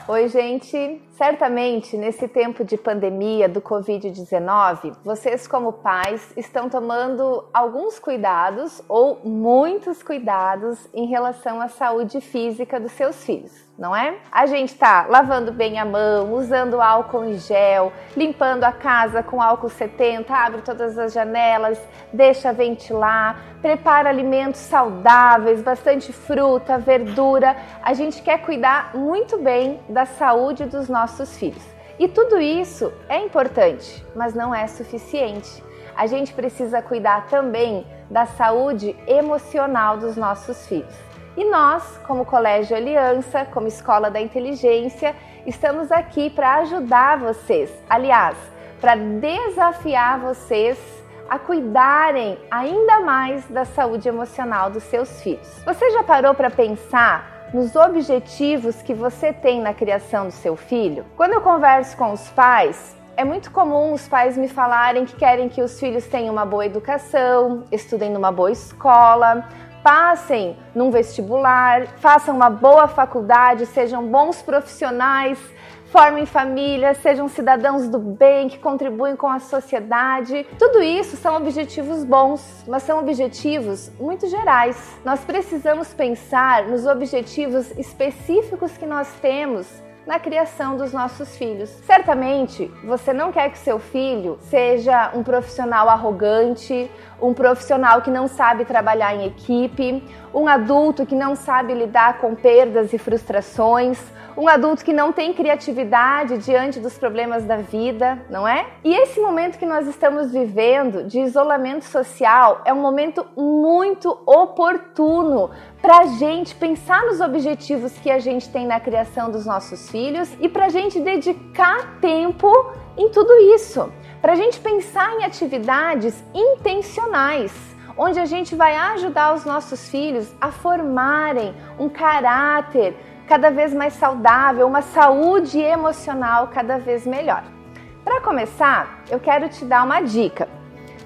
Oi, gente! Certamente, nesse tempo de pandemia do Covid-19, vocês como pais estão tomando alguns cuidados ou muitos cuidados em relação à saúde física dos seus filhos, não é? A gente tá lavando bem a mão, usando álcool em gel, limpando a casa com álcool 70, abre todas as janelas, deixa ventilar, prepara alimentos saudáveis, bastante fruta, verdura. A gente quer cuidar muito bem da saúde dos nossos filhos. E tudo isso é importante, mas não é suficiente. A gente precisa cuidar também da saúde emocional dos nossos filhos. E nós, como Colégio Aliança, como Escola da Inteligência, estamos aqui para ajudar vocês, aliás, para desafiar vocês a cuidarem ainda mais da saúde emocional dos seus filhos. Você já parou para pensar nos objetivos que você tem na criação do seu filho? Quando eu converso com os pais, é muito comum os pais me falarem que querem que os filhos tenham uma boa educação, estudem numa boa escola, passem num vestibular, façam uma boa faculdade, sejam bons profissionais, formem família, sejam cidadãos do bem, que contribuem com a sociedade. Tudo isso são objetivos bons, mas são objetivos muito gerais. Nós precisamos pensar nos objetivos específicos que nós temos na criação dos nossos filhos. Certamente, você não quer que seu filho seja um profissional arrogante, um profissional que não sabe trabalhar em equipe, um adulto que não sabe lidar com perdas e frustrações, um adulto que não tem criatividade diante dos problemas da vida, não é? E esse momento que nós estamos vivendo de isolamento social é um momento muito oportuno para a gente pensar nos objetivos que a gente tem na criação dos nossos filhos e para a gente dedicar tempo em tudo isso, para a gente pensar em atividades intencionais, onde a gente vai ajudar os nossos filhos a formarem um caráter cada vez mais saudável, uma saúde emocional cada vez melhor. Para começar, eu quero te dar uma dica.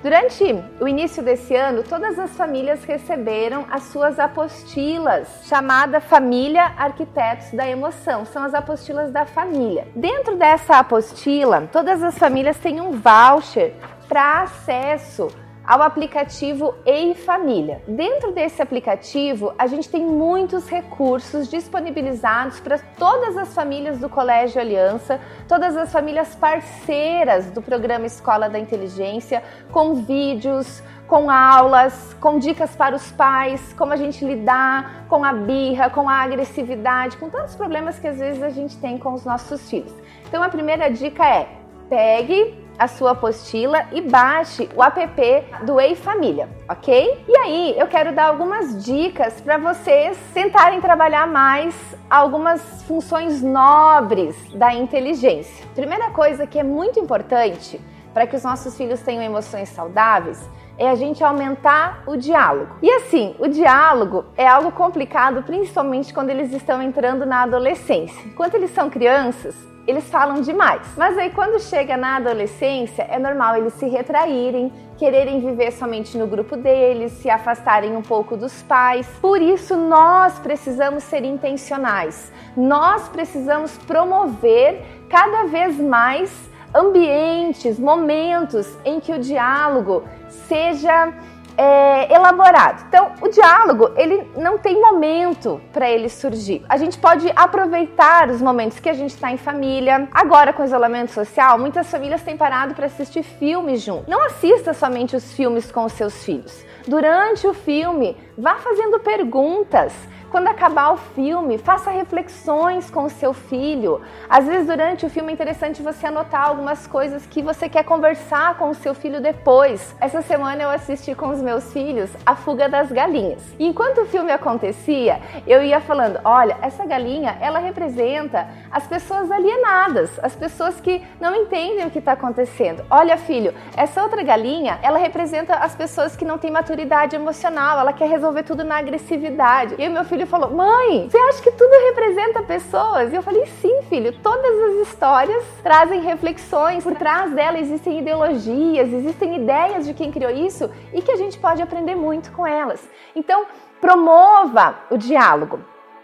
Durante o início desse ano, todas as famílias receberam as suas apostilas, chamada Família Arquitetos da Emoção. São as apostilas da família. Dentro dessa apostila, todas as famílias têm um voucher para acesso ao aplicativo Ei Família. Dentro desse aplicativo, a gente tem muitos recursos disponibilizados para todas as famílias do Colégio Aliança, todas as famílias parceiras do programa Escola da Inteligência, com vídeos, com aulas, com dicas para os pais, como a gente lidar com a birra, com a agressividade, com tantos problemas que às vezes a gente tem com os nossos filhos. Então a primeira dica é: pegue a sua apostila e baixe o app do Ei Família, ok? E aí eu quero dar algumas dicas para vocês tentarem trabalhar mais algumas funções nobres da inteligência. Primeira coisa que é muito importante para que os nossos filhos tenham emoções saudáveis é a gente aumentar o diálogo. E assim, o diálogo é algo complicado, principalmente quando eles estão entrando na adolescência. Enquanto eles são crianças, eles falam demais. Mas aí quando chega na adolescência, é normal eles se retraírem, quererem viver somente no grupo deles, se afastarem um pouco dos pais. Por isso nós precisamos ser intencionais. Nós precisamos promover cada vez mais ambientes, momentos em que o diálogo seja elaborado. Então, o diálogo, ele não tem momento para ele surgir. A gente pode aproveitar os momentos que a gente está em família. Agora, com o isolamento social, muitas famílias têm parado para assistir filmes juntos. Não assista somente os filmes com os seus filhos. Durante o filme, vá fazendo perguntas. Quando acabar o filme, faça reflexões com o seu filho. Às vezes, durante o filme, é interessante você anotar algumas coisas que você quer conversar com o seu filho depois. Essa semana eu assisti com os meus filhos A Fuga das Galinhas. E enquanto o filme acontecia, eu ia falando: olha, essa galinha, ela representa as pessoas alienadas, as pessoas que não entendem o que está acontecendo. Olha, filho, essa outra galinha, ela representa as pessoas que não têm maturidade emocional, ela quer resolver tudo na agressividade. E o meu filho falou: mãe, você acha que tudo representa pessoas? E eu falei: sim, filho, todas as histórias trazem reflexões, por trás delas existem ideologias, existem ideias de quem criou isso e que a gente pode aprender muito com elas. Então, promova o diálogo.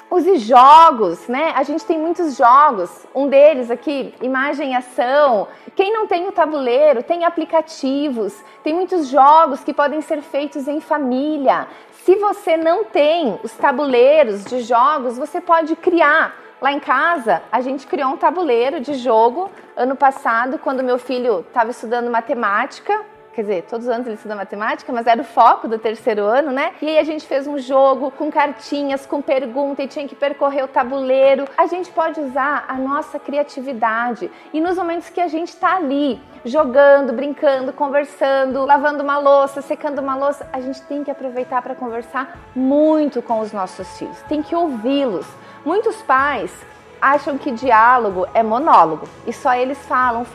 Use jogos, né? A gente tem muitos jogos, um deles aqui, imagem e ação. Quem não tem o tabuleiro, tem aplicativos, tem muitos jogos que podem ser feitos em família. Se você não tem os tabuleiros de jogos, você pode criar. Lá em casa, a gente criou um tabuleiro de jogo ano passado, quando meu filho estava estudando matemática. Quer dizer, todos os anos ele estuda matemática, mas era o foco do terceiro ano, né? E aí a gente fez um jogo com cartinhas, com pergunta e tinha que percorrer o tabuleiro. A gente pode usar a nossa criatividade. E nos momentos que a gente está ali, jogando, brincando, conversando, lavando uma louça, secando uma louça, a gente tem que aproveitar para conversar muito com os nossos filhos. Tem que ouvi-los. Muitos pais acham que diálogo é monólogo e só eles falam.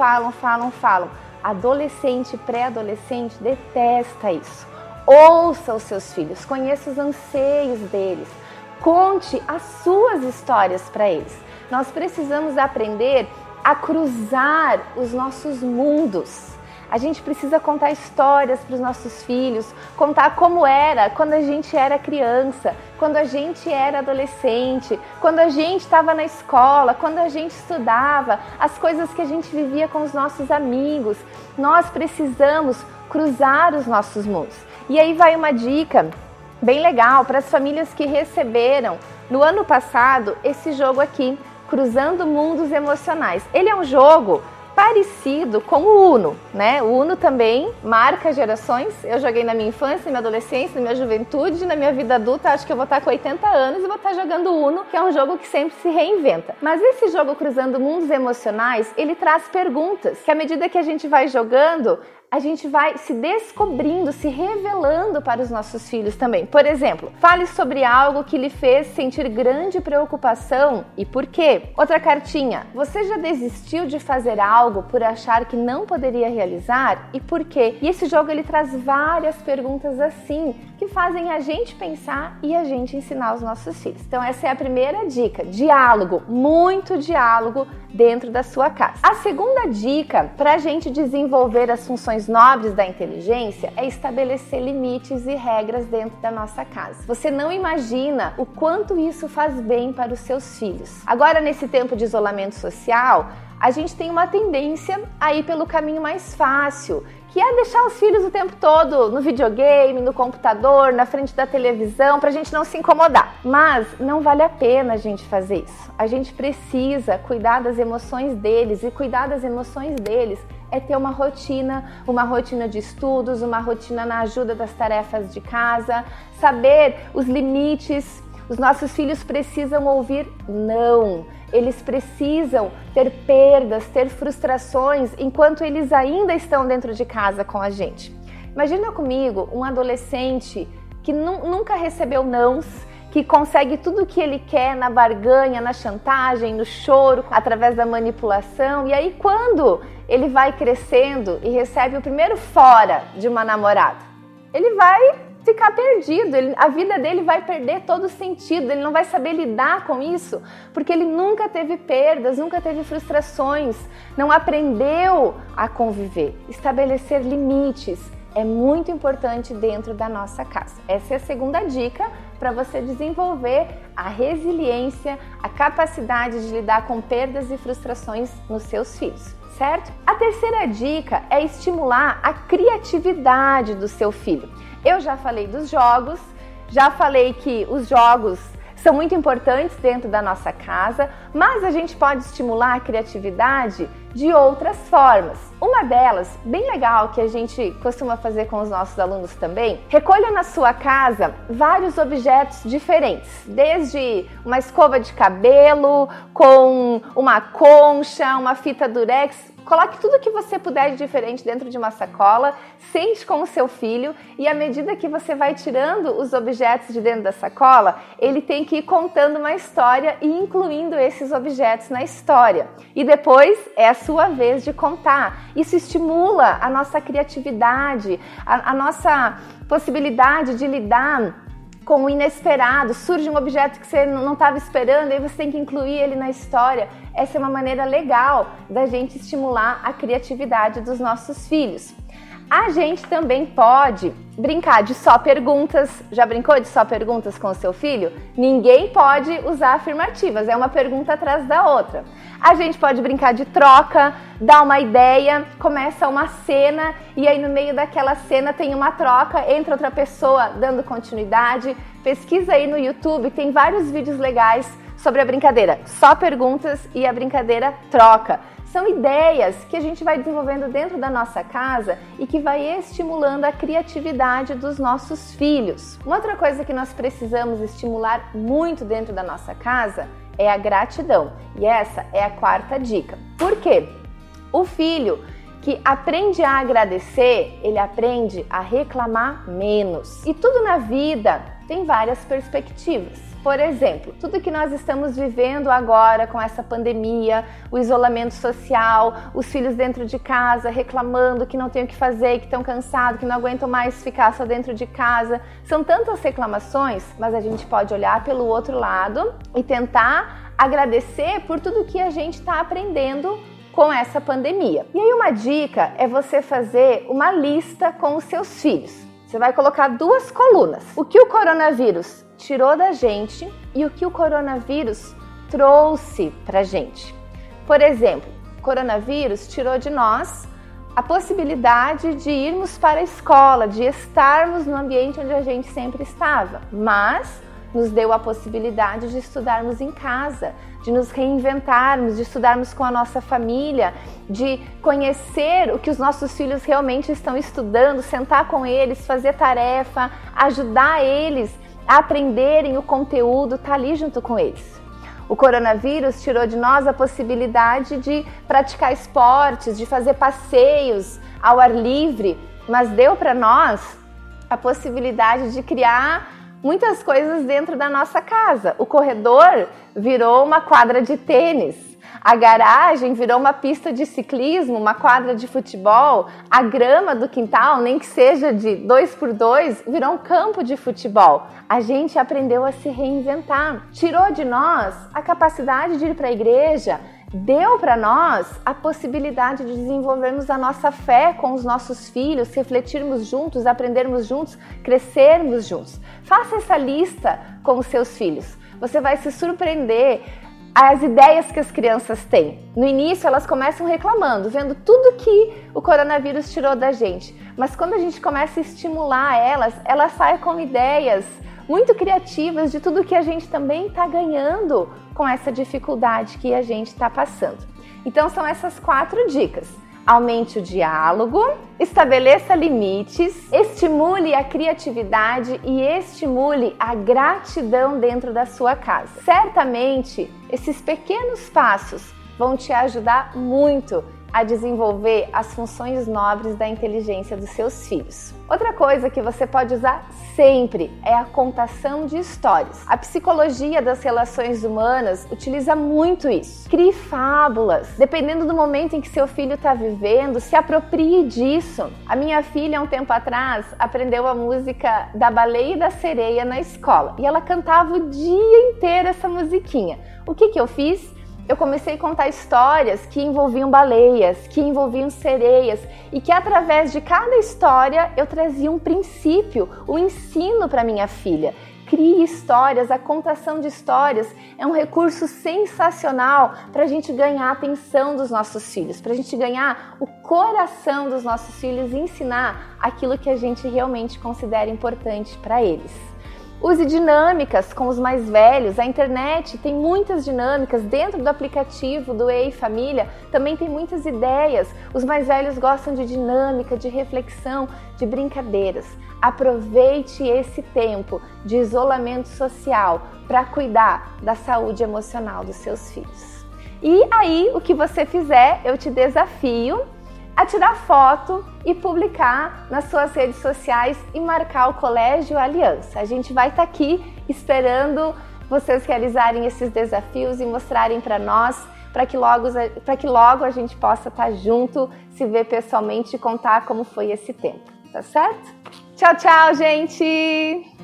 Adolescente e pré-adolescente detesta isso. Ouça os seus filhos, conheça os anseios deles, conte as suas histórias para eles. Nós precisamos aprender a cruzar os nossos mundos. A gente precisa contar histórias para os nossos filhos, contar como era quando a gente era criança, quando a gente era adolescente, quando a gente estava na escola, quando a gente estudava, as coisas que a gente vivia com os nossos amigos. Nós precisamos cruzar os nossos mundos. E aí vai uma dica bem legal para as famílias que receberam no ano passado esse jogo aqui, Cruzando Mundos Emocionais. Ele é um jogo parecido com o Uno, né? O Uno também marca gerações. Eu joguei na minha infância, na minha adolescência, na minha juventude, na minha vida adulta. Acho que eu vou estar com 80 anos e vou estar jogando Uno, que é um jogo que sempre se reinventa. Mas esse jogo Cruzando Mundos Emocionais, ele traz perguntas que à medida que a gente vai jogando, a gente vai se descobrindo, se revelando para os nossos filhos também. Por exemplo, fale sobre algo que lhe fez sentir grande preocupação e por quê. Outra cartinha, você já desistiu de fazer algo por achar que não poderia realizar e por quê? E esse jogo ele traz várias perguntas assim, que fazem a gente pensar e a gente ensinar os nossos filhos. Então essa é a primeira dica, diálogo, muito diálogo dentro da sua casa. A segunda dica para a gente desenvolver as funções nobres da inteligência é estabelecer limites e regras dentro da nossa casa. Você não imagina o quanto isso faz bem para os seus filhos. Agora, nesse tempo de isolamento social, a gente tem uma tendência a ir pelo caminho mais fácil, que é deixar os filhos o tempo todo no videogame, no computador, na frente da televisão, pra gente não se incomodar. Mas não vale a pena a gente fazer isso. A gente precisa cuidar das emoções deles, e cuidar das emoções deles é ter uma rotina de estudos, uma rotina na ajuda das tarefas de casa, saber os limites. Os nossos filhos precisam ouvir não. Eles precisam ter perdas, ter frustrações enquanto eles ainda estão dentro de casa com a gente. Imagina comigo um adolescente que nunca recebeu nãos, que consegue tudo o que ele quer na barganha, na chantagem, no choro, através da manipulação. E aí quando ele vai crescendo e recebe o primeiro fora de uma namorada, ele vai ficar perdido, a vida dele vai perder todo o sentido, ele não vai saber lidar com isso, porque ele nunca teve perdas, nunca teve frustrações, não aprendeu a conviver. Estabelecer limites é muito importante dentro da nossa casa. Essa é a segunda dica para você desenvolver a resiliência, a capacidade de lidar com perdas e frustrações nos seus filhos, certo? A terceira dica é estimular a criatividade do seu filho. Eu já falei dos jogos, já falei que os jogos são muito importantes dentro da nossa casa, mas a gente pode estimular a criatividade de outras formas. Uma delas, bem legal, que a gente costuma fazer com os nossos alunos também, recolha na sua casa vários objetos diferentes, desde uma escova de cabelo, com uma concha, uma fita durex. Coloque tudo que você puder de diferente dentro de uma sacola, sente com o seu filho e à medida que você vai tirando os objetos de dentro da sacola, ele tem que ir contando uma história e incluindo esses objetos na história. E depois é a sua vez de contar. Isso estimula a nossa criatividade, a nossa possibilidade de lidar com o inesperado. Surge um objeto que você não estava esperando e aí você tem que incluir ele na história. Essa é uma maneira legal da gente estimular a criatividade dos nossos filhos. A gente também pode brincar de só perguntas. Já brincou de só perguntas com o seu filho? Ninguém pode usar afirmativas, é uma pergunta atrás da outra. A gente pode brincar de troca, dar uma ideia, começa uma cena e aí no meio daquela cena tem uma troca, entra outra pessoa dando continuidade. Pesquisa aí no YouTube, tem vários vídeos legais sobre a brincadeira só perguntas e a brincadeira troca. São ideias que a gente vai desenvolvendo dentro da nossa casa e que vai estimulando a criatividade dos nossos filhos. Uma outra coisa que nós precisamos estimular muito dentro da nossa casa é a gratidão. E essa é a quarta dica. Por quê? O filho que aprende a agradecer, ele aprende a reclamar menos. E tudo na vida tem várias perspectivas. Por exemplo, tudo que nós estamos vivendo agora com essa pandemia, o isolamento social, os filhos dentro de casa reclamando que não tem o que fazer, que estão cansados, que não aguentam mais ficar só dentro de casa. São tantas reclamações, mas a gente pode olhar pelo outro lado e tentar agradecer por tudo que a gente está aprendendo com essa pandemia. E aí uma dica é você fazer uma lista com os seus filhos. Você vai colocar duas colunas. O que o coronavírus tirou da gente e o que o coronavírus trouxe pra gente. Por exemplo, o coronavírus tirou de nós a possibilidade de irmos para a escola, de estarmos no ambiente onde a gente sempre estava, mas nos deu a possibilidade de estudarmos em casa, de nos reinventarmos, de estudarmos com a nossa família, de conhecer o que os nossos filhos realmente estão estudando, sentar com eles, fazer tarefa, ajudar eles a aprenderem o conteúdo, tá ali junto com eles. O coronavírus tirou de nós a possibilidade de praticar esportes, de fazer passeios ao ar livre, mas deu para nós a possibilidade de criar muitas coisas dentro da nossa casa. O corredor virou uma quadra de tênis, a garagem virou uma pista de ciclismo, uma quadra de futebol, a grama do quintal, nem que seja de 2x2, virou um campo de futebol. A gente aprendeu a se reinventar. Tirou de nós a capacidade de ir para a igreja, deu para nós a possibilidade de desenvolvermos a nossa fé com os nossos filhos, refletirmos juntos, aprendermos juntos, crescermos juntos. Faça essa lista com os seus filhos. Você vai se surpreender as ideias que as crianças têm. No início elas começam reclamando, vendo tudo que o coronavírus tirou da gente. Mas quando a gente começa a estimular elas saem com ideias muito criativas de tudo que a gente também está ganhando com essa dificuldade que a gente está passando. Então são essas 4 dicas. Aumente o diálogo, estabeleça limites, estimule a criatividade e estimule a gratidão dentro da sua casa. Certamente, esses pequenos passos vão te ajudar muito a desenvolver as funções nobres da inteligência dos seus filhos. Outra coisa que você pode usar sempre é a contação de histórias. A psicologia das relações humanas utiliza muito isso. Crie fábulas. Dependendo do momento em que seu filho está vivendo, se aproprie disso. A minha filha, há um tempo atrás, aprendeu a música da Baleia e da Sereia na escola. E ela cantava o dia inteiro essa musiquinha. O que eu fiz? Eu comecei a contar histórias que envolviam baleias, que envolviam sereias e que através de cada história eu trazia um princípio, um ensino para minha filha. Crie histórias, a contação de histórias é um recurso sensacional para a gente ganhar a atenção dos nossos filhos, para a gente ganhar o coração dos nossos filhos e ensinar aquilo que a gente realmente considera importante para eles. Use dinâmicas com os mais velhos. A internet tem muitas dinâmicas. Dentro do aplicativo do Ei Família também tem muitas ideias. Os mais velhos gostam de dinâmica, de reflexão, de brincadeiras. Aproveite esse tempo de isolamento social para cuidar da saúde emocional dos seus filhos. E aí, o que você fizer, eu te desafio a tirar foto e publicar nas suas redes sociais e marcar o Colégio Aliança. A gente vai estar aqui esperando vocês realizarem esses desafios e mostrarem para nós, para que logo a gente possa estar junto, se ver pessoalmente e contar como foi esse tempo, tá certo? Tchau, tchau, gente!